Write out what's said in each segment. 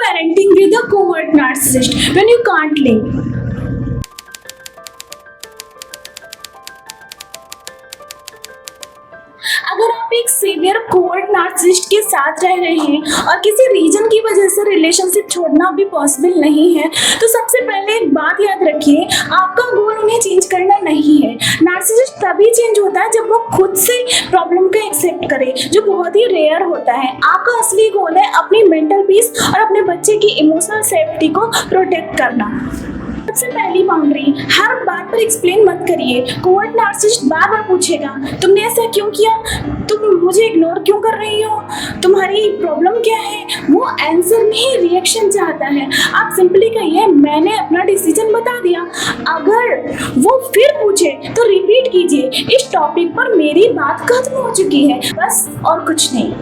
parenting with a covert narcissist when you can't live. अगर आप एक सीवियर कोवर्ट नार्सिसिस्ट के साथ रह रहे हैं और किसी रीजन की वजह से रिलेशनशिप छोड़ना भी पॉसिबल नहीं है, तो सबसे पहले एक बात याद रखिए, आपका गोल उन्हें चेंज करना नहीं है। नार्सिसिस्ट तभी चेंज होता है जब वो खुद से प्रॉब्लम को एक्सेप्ट करे, जो बहुत ही रेयर होता है। आपका असली गोल है अपनी मेंटल पीस और अपने बच्चे की इमोशनल सेफ्टी को प्रोटेक्ट करना। सबसे पहली बाउंड्री, हर बात पर एक्सप्लेन मत करिए। कोवर्ट नार्सिसिस्ट बार बार पूछेगा, तुमने ऐसा क्यों किया, तुम मुझे इग्नोर क्यों कर रही हो, तुम्हारी प्रॉब्लम क्या है। वो आंसर नहीं, रिएक्शन चाहता है। आप सिंपली कहिए, मैंने अपना डिसीजन बता दिया। अगर वो फिर पूछे तो रिपीट कीजिए, इस टॉपिक पर मेरी बात खत्म हो चुकी है, बस और कुछ नहीं।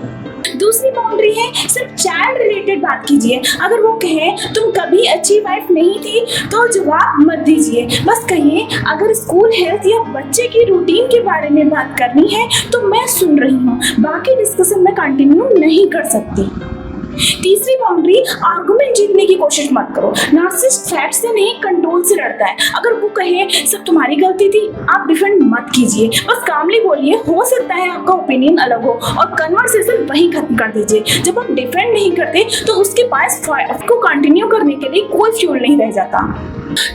दूसरी बाउंड्री है, सिर्फ चाइल्ड रिलेटेड बात कीजिए। अगर वो कहे तुम कभी अच्छी वाइफ नहीं थी तो जवाब मत दीजिए, बस कहिए अगर स्कूल हेल्थ या बच्चे की रूटीन के बारे में बात करनी है तो मैं सुन रही हूँ, बाकी डिस्कशन में कंटिन्यू नहीं कर सकती। तीसरी बाउंड्री, आर्गुमेंट जीतने की कोशिश मत करो। नार्सिसिस्ट फैक्ट से नहीं, कंट्रोल से लड़ता है। अगर वो कहे सब तुम्हारी गलती थी, आप डिफेंड मत कीजिए, बस कामली बोलिए, हो सकता है आपका ओपिनियन अलग हो, और कन्वर्सेशन वहीं खत्म कर दीजिए। जब आप डिफेंड नहीं करते तो उसके पास फाइट को कंटिन्यू करने के लिए कोई फ्यूल नहीं रह जाता।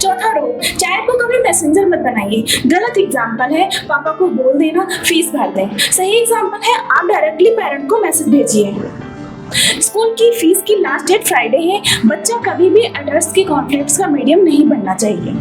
चौथा रूल, चाइल्ड को कभी मैसेंजर मत बनाइए। गलत एग्जाम्पल है पापा को बोल देना फीस भर दें। सही एग्जाम्पल है आप डायरेक्टली पेरेंट को मैसेज भेजिए, स्कूल की फीस की लास्ट डेट फ्राइडे है। बच्चा कभी भी अडल्ट्स के कॉन्फ्लिक्ट्स का मीडियम नहीं बनना चाहिए।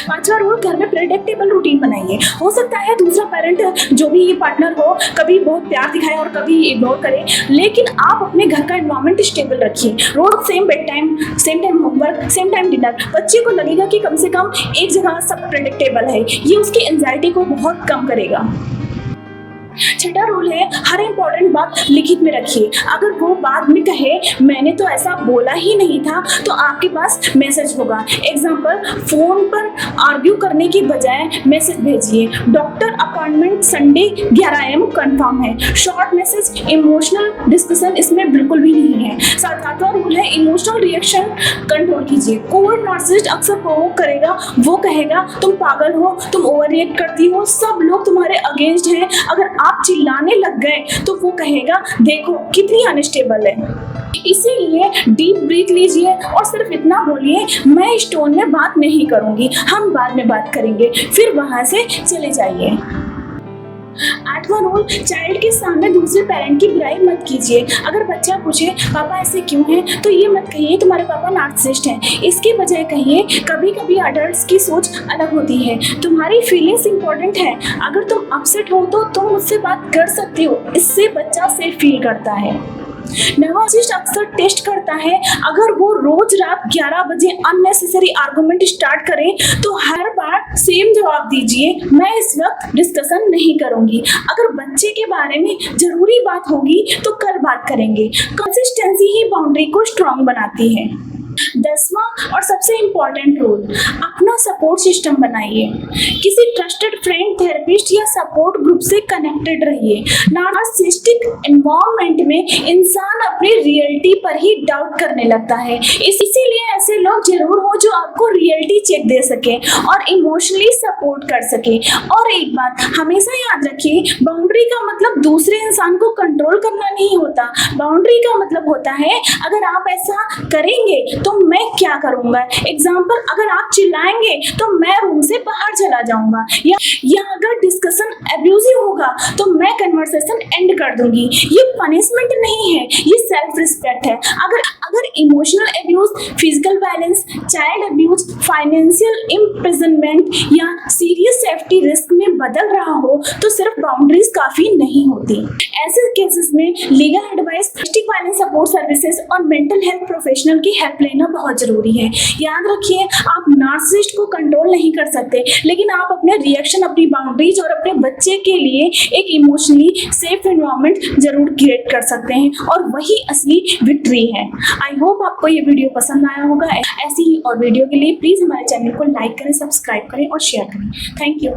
पांचवा रूल, घर में प्रेडिक्टेबल रूटीन बनाइए। हो सकता है दूसरा पेरेंट जो भी ये पार्टनर हो कभी बहुत प्यार दिखाए और कभी इग्नोर करे, लेकिन आप अपने घर का एनवायरनमेंट स्टेबल रखिए। रोज same bed time, same time homework, same time dinner. बच्चे को लगेगा कि कम से कम एक जगह सब प्रेडिक्टेबल है, ये उसकी एंजाइटी को बहुत कम करेगा। छठा रूल है, हर इंपॉर्टेंट बात लिखित में रखिए। अगर वो बाद में कहे मैंने तो ऐसा बोला ही नहीं था, तो आपके पास मैसेज होगा। एग्जाम्पल, फोन पर आर्ग्यू करने की बजाय मैसेज भेजिए, doctor appointment Sunday 11 AM confirm है। शॉर्ट मैसेज, इमोशनल डिस्कशन इसमें बिल्कुल भी नहीं है। सातवां रूल है, इमोशनल रिएक्शन कंट्रोल कीजिए। कोवर्ट नार्सिसिस्ट अक्सर प्रोवोक करेगा, वो कहेगा तुम पागल हो, तुम ओवर रिएक्ट करती हो, सब लोग तुम्हारे अगेंस्ट हैं। अगर आप चिल्लाने लग गए तो वो कहेगा देखो कितनी अनस्टेबल है। इसीलिए डीप ब्रीथ लीजिए और सिर्फ इतना बोलिए, मैं इस टोन में बात नहीं करूंगी, हम बाद में बात करेंगे, फिर वहां से चले जाइए। आठवां रूल, चाइल्ड के सामने दूसरे पेरेंट की बुराई मत कीजिए। अगर बच्चा पूछे पापा ऐसे क्यों हैं, तो ये मत कहिए तुम्हारे पापा नार्सिसिस्ट हैं। इसके बजाय कहिए कभी कभी अडल्ट्स की सोच अलग होती है, तुम्हारी फीलिंग्स इंपॉर्टेंट है। अगर तुम अपसेट हो तो तुम मुझसे बात कर सकते हो, इससे बच्चा सेफ फील करता है। नार्सिसिस्ट अक्सर टेस्ट करता है, अगर वो रोज रात 11 बजे अननेसेसरी आर्गुमेंट स्टार्ट करें तो हर बार सेम जवाब दीजिए, मैं इस वक्त डिस्कशन नहीं करूंगी, अगर बच्चे के बारे में जरूरी बात होगी तो कल बात करेंगे। कंसिस्टेंसी ही बाउंड्री को स्ट्रॉन्ग बनाती है। 10वां और सबसे इम्पोर्टेंट रूल, अपना सपोर्ट सिस्टम बनाइए। किसी ट्रस्टेड फ्रेंड, थेरेपिस्ट या सपोर्ट ग्रुप से कनेक्टेड रहिए। नार्सिसिस्टिक एनवायरनमेंट में इंसान अपनी रियलिटी पर ही डाउट करने लगता है, इसीलिए ऐसे लोग जरूर हो जो आपको रियलिटी चेक दे सके और इमोशनली सपोर्ट कर सके। और एक बात हमेशा याद रखिए, बाउंड्री का मतलब दूसरे इंसान को कंट्रोल करना नहीं होता। बाउंड्री का मतलब होता है अगर आप ऐसा करेंगे तो मैं क्या करूंगा। एग्जाम्पल, अगर आप चिल्लाएंगे तो मैं रूम से बाहर चला जाऊंगा, या अगर डिस्कशन एब्यूजिव होगा तो मैं कन्वर्सेशन एंड कर दूंगी। ये पनिशमेंट नहीं है, ये सेल्फ रिस्पेक्ट है। अगर emotional abuse, physical violence, child abuse, financial imprisonment या सीरियस सेफ्टी रिस्क में बदल रहा हो तो सिर्फ बाउंड्रीज काफी नहीं होती। ऐसे केसेस में legal advice, domestic violence support services और मेंटल हेल्थ प्रोफेशनल की हेल्प लेना बहुत जरूरी है। याद रखिए, आप नार्सिसिस्ट को कंट्रोल नहीं कर सकते, लेकिन आप अपने रिएक्शन, अपनी बाउंड्रीज और अपने बच्चे के लिए एक इमोशनली सेफ एनवायरनमेंट जरूर क्रिएट कर सकते हैं, और वही असली विक्ट्री है। आई होप आपको ये वीडियो पसंद आया होगा। ऐसी ही और वीडियो के लिए प्लीज हमारे चैनल को लाइक करें, सब्सक्राइब करें और शेयर करें। Thank you.